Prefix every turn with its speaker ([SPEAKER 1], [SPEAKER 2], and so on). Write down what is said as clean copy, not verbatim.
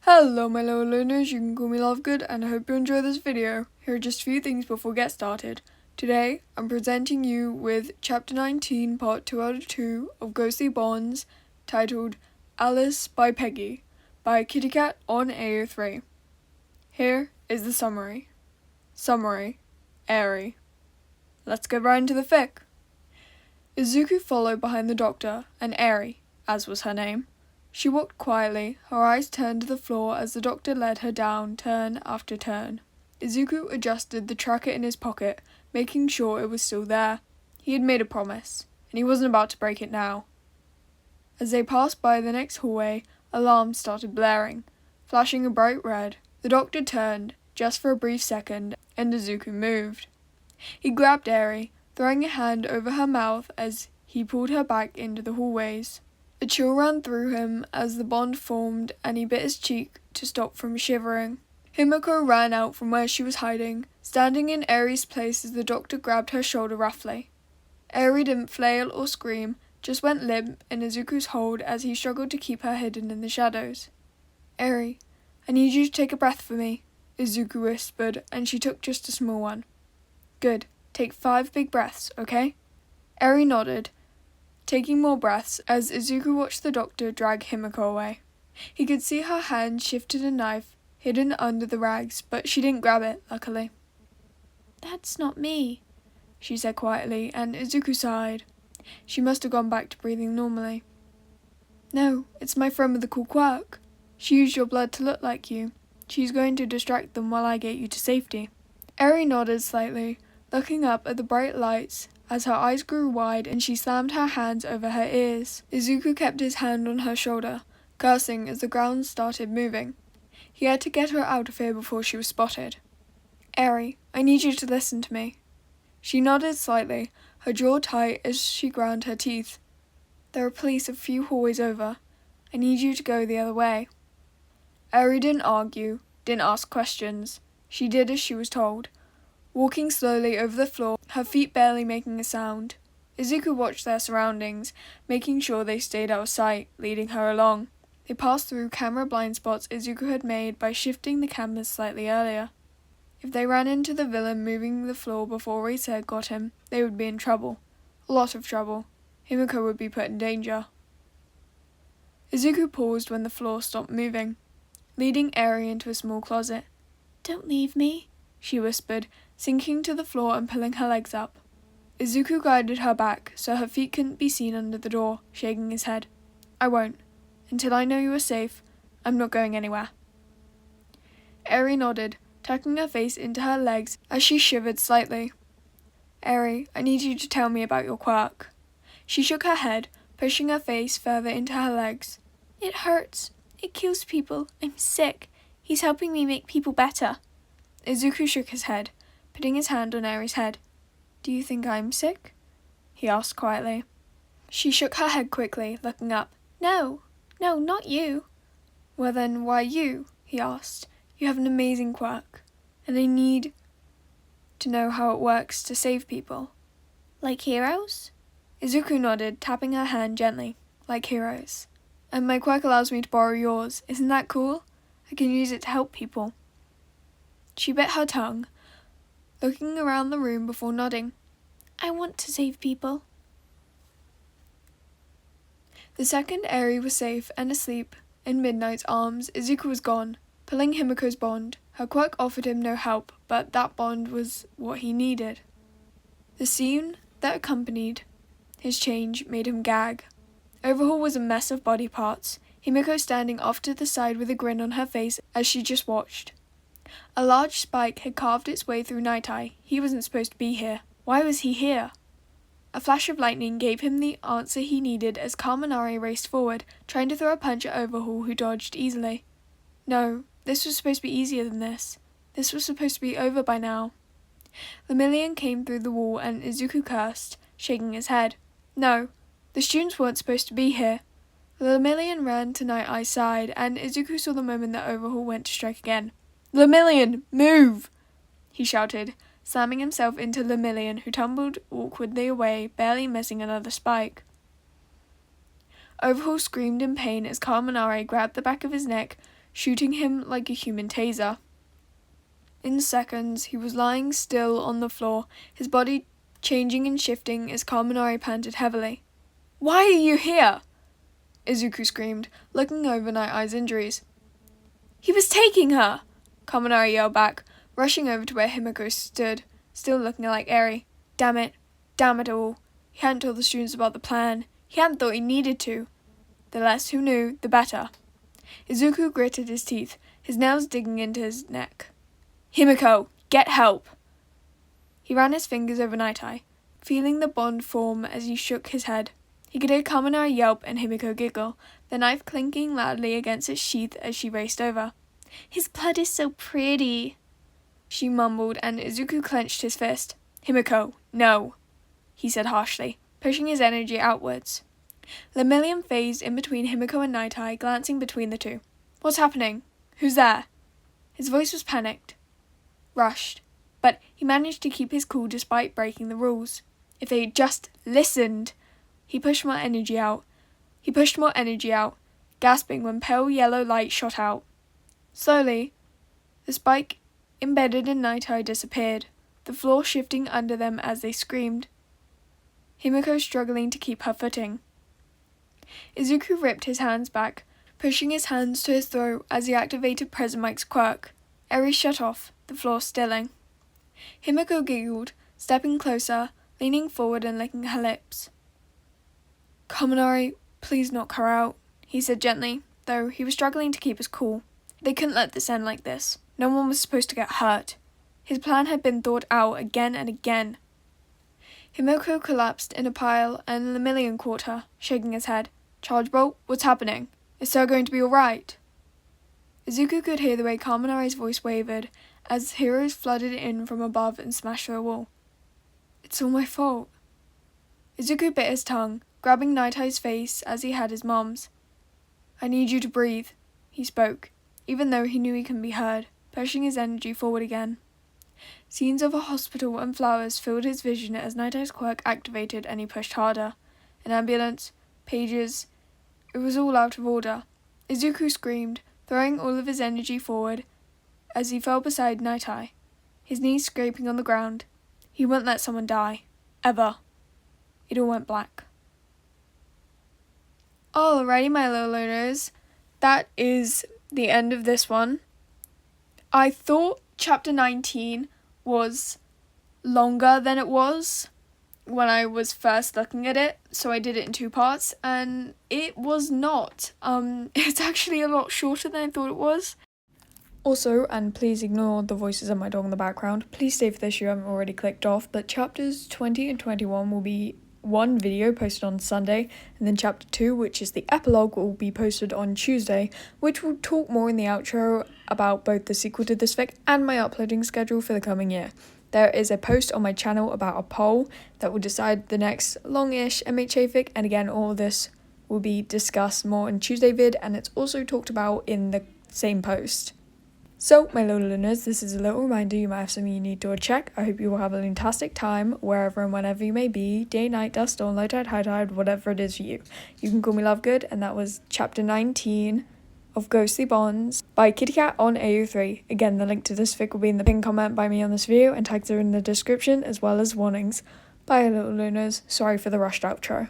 [SPEAKER 1] Hello my little learners, you can call me Lovegood and I hope you enjoy this video. Here are just a few things before we get started. Today, I'm presenting you with Chapter 19, Part 2 out of 2 of Ghostly Bonds, titled Alice by Peggy, by KittyKqt on AO3. Here is the summary. Summary. Airy. Let's get right into the fic. Izuku followed behind the doctor, and Airy, as was her name. She walked quietly, her eyes turned to the floor as the doctor led her down turn after turn. Izuku adjusted the tracker in his pocket, making sure it was still there. He had made a promise, and he wasn't about to break it now. As they passed by the next hallway, alarms started blaring, flashing a bright red. The doctor turned, just for a brief second, and Izuku moved. He grabbed Airy, throwing a hand over her mouth as he pulled her back into the hallways. A chill ran through him as the bond formed and he bit his cheek to stop from shivering. Himiko ran out from where she was hiding, standing in Airy's place as the doctor grabbed her shoulder roughly. Airy didn't flail or scream, just went limp in Izuku's hold as he struggled to keep her hidden in the shadows. "Airy, I need you to take a breath for me," Izuku whispered, and she took just a small one. "Good, take 5 big breaths, okay?" Airy nodded, taking more breaths as Izuku watched the doctor drag Himiko away. He could see her hand shifted a knife hidden under the rags, but she didn't grab it, luckily. "That's not me," she said quietly, and Izuku sighed. She must have gone back to breathing normally. "No, it's my friend with the cool quirk. She used your blood to look like you. She's going to distract them while I get you to safety." Airy nodded slightly, looking up at the bright lights as her eyes grew wide and she slammed her hands over her ears. Izuku kept his hand on her shoulder, cursing as the ground started moving. He had to get her out of here before she was spotted. "Airy, I need you to listen to me." She nodded slightly, her jaw tight as she ground her teeth. "There are police a few hallways over. I need you to go the other way." Airy didn't argue, didn't ask questions. She did as she was told, walking slowly over the floor, her feet barely making a sound. Izuku watched their surroundings, making sure they stayed out of sight, leading her along. They passed through camera blind spots Izuku had made by shifting the cameras slightly earlier. If they ran into the villain moving the floor before Risa had got him, they would be in trouble. A lot of trouble. Himiko would be put in danger. Izuku paused when the floor stopped moving, leading Airy into a small closet. "Don't leave me," she whispered, sinking to the floor and pulling her legs up. Izuku guided her back so her feet couldn't be seen under the door, shaking his head. "I won't. Until I know you are safe, I'm not going anywhere." Airy nodded, tucking her face into her legs as she shivered slightly. "Airy, I need you to tell me about your quirk." She shook her head, pushing her face further into her legs. "It hurts. It kills people. I'm sick. He's helping me make people better." Izuku shook his head, putting his hand on Airy's head. "Do you think I'm sick?" he asked quietly. She shook her head quickly, looking up. No, not you." "Well then, why you?" he asked. "You have an amazing quirk, and I need to know how it works to save people." "Like heroes?" Izuku nodded, tapping her hand gently. "Like heroes. And my quirk allows me to borrow yours. Isn't that cool? I can use it to help people." She bit her tongue, looking around the room before nodding. "I want to save people." The second Airy was safe and asleep in Midnight's arms, Izuku was gone, pulling Himiko's bond. Her quirk offered him no help, but that bond was what he needed. The scene that accompanied his change made him gag. Overhaul was a mess of body parts, Himiko standing off to the side with a grin on her face as she just watched. A large spike had carved its way through Night Eye. He wasn't supposed to be here. Why was he here? A flash of lightning gave him the answer he needed as Kaminari raced forward, trying to throw a punch at Overhaul, who dodged easily. No, this was supposed to be easier than this. This was supposed to be over by now. Lemillion came through the wall and Izuku cursed, shaking his head. No, the students weren't supposed to be here. Lemillion ran to Night Eye's side, and Izuku saw the moment that Overhaul went to strike again. "Lemillion, move!" he shouted, slamming himself into Lemillion, who tumbled awkwardly away, barely missing another spike. Overhaul screamed in pain as Kaminari grabbed the back of his neck, shooting him like a human taser. In seconds, he was lying still on the floor, his body changing and shifting as Kaminari panted heavily. "Why are you here?" Izuku screamed, looking over Night Eye's injuries. "He was taking her!" Kaminari yelled back, rushing over to where Himiko stood, still looking like Eri. Damn it all. He hadn't told the students about the plan. He hadn't thought he needed to. The less who knew, the better. Izuku gritted his teeth, his nails digging into his neck. "Himiko, get help!" He ran his fingers over Night Eye, feeling the bond form as he shook his head. He could hear Kaminari yelp and Himiko giggle, the knife clinking loudly against its sheath as she raced over. "His blood is so pretty," she mumbled, and Izuku clenched his fist. "Himiko, no," he said harshly, pushing his energy outwards. Lemillion phased in between Himiko and Night Eye, glancing between the two. "What's happening? Who's there?" His voice was panicked, rushed, but he managed to keep his cool despite breaking the rules. If they had just listened! He pushed more energy out, gasping when pale yellow light shot out. Slowly, the spike embedded in Night Eye disappeared, the floor shifting under them as they screamed. Himiko struggling to keep her footing. Izuku ripped his hands back, pushing his hands to his throat as he activated Present quirk. Eri shut off, the floor stilling. Himiko giggled, stepping closer, leaning forward and licking her lips. "Kaminari, please knock her out," he said gently, though he was struggling to keep his cool. They couldn't let this end like this. No one was supposed to get hurt. His plan had been thought out again and again. Himiko collapsed in a pile and Lemillion caught her, shaking his head. "Charge Bolt, what's happening? Is Sir going to be alright?" Izuku could hear the way Kaminari's voice wavered as heroes flooded in from above and smashed through a wall. "It's all my fault." Izuku bit his tongue, grabbing Night Eye's face as he had his mom's. "I need you to breathe," he spoke, even though he knew he couldn't be heard, pushing his energy forward again. Scenes of a hospital and flowers filled his vision as Night Eye's quirk activated and he pushed harder. An ambulance, pages, it was all out of order. Izuku screamed, throwing all of his energy forward as he fell beside Night Eye, his knees scraping on the ground. He wouldn't let someone die. Ever. It all went black. Alrighty, my little learners, that is the end of this one. I thought chapter 19 was longer than it was when I was first looking at it, so I did it in 2 parts, and it was not. It's actually a lot shorter than I thought it was. Also, and please ignore the voices of my dog in the background, please stay for this, you haven't already clicked off, but chapters 20 and 21 will be one video posted on Sunday, and then chapter 2, which is the epilogue, will be posted on Tuesday, which will talk more in the outro about both the sequel to this fic and my uploading schedule for the coming year. There is a post on my channel about a poll that will decide the next long-ish MHA fic, and again, all of this will be discussed more in Tuesday vid, and it's also talked about in the same post. So, my little learners, this is a little reminder you might have something you need to check. I hope you will have a fantastic time, wherever and whenever you may be, day, night, dust, storm, low tide, high tide, whatever it is for you. You can call me Lovegood, and that was chapter 19 of Ghostly Bonds by KittyKqt on AO3. Again, the link to this fic will be in the pinned comment by me on this video, and tags are in the description, as well as warnings. Bye, little learners. Sorry for the rushed outro.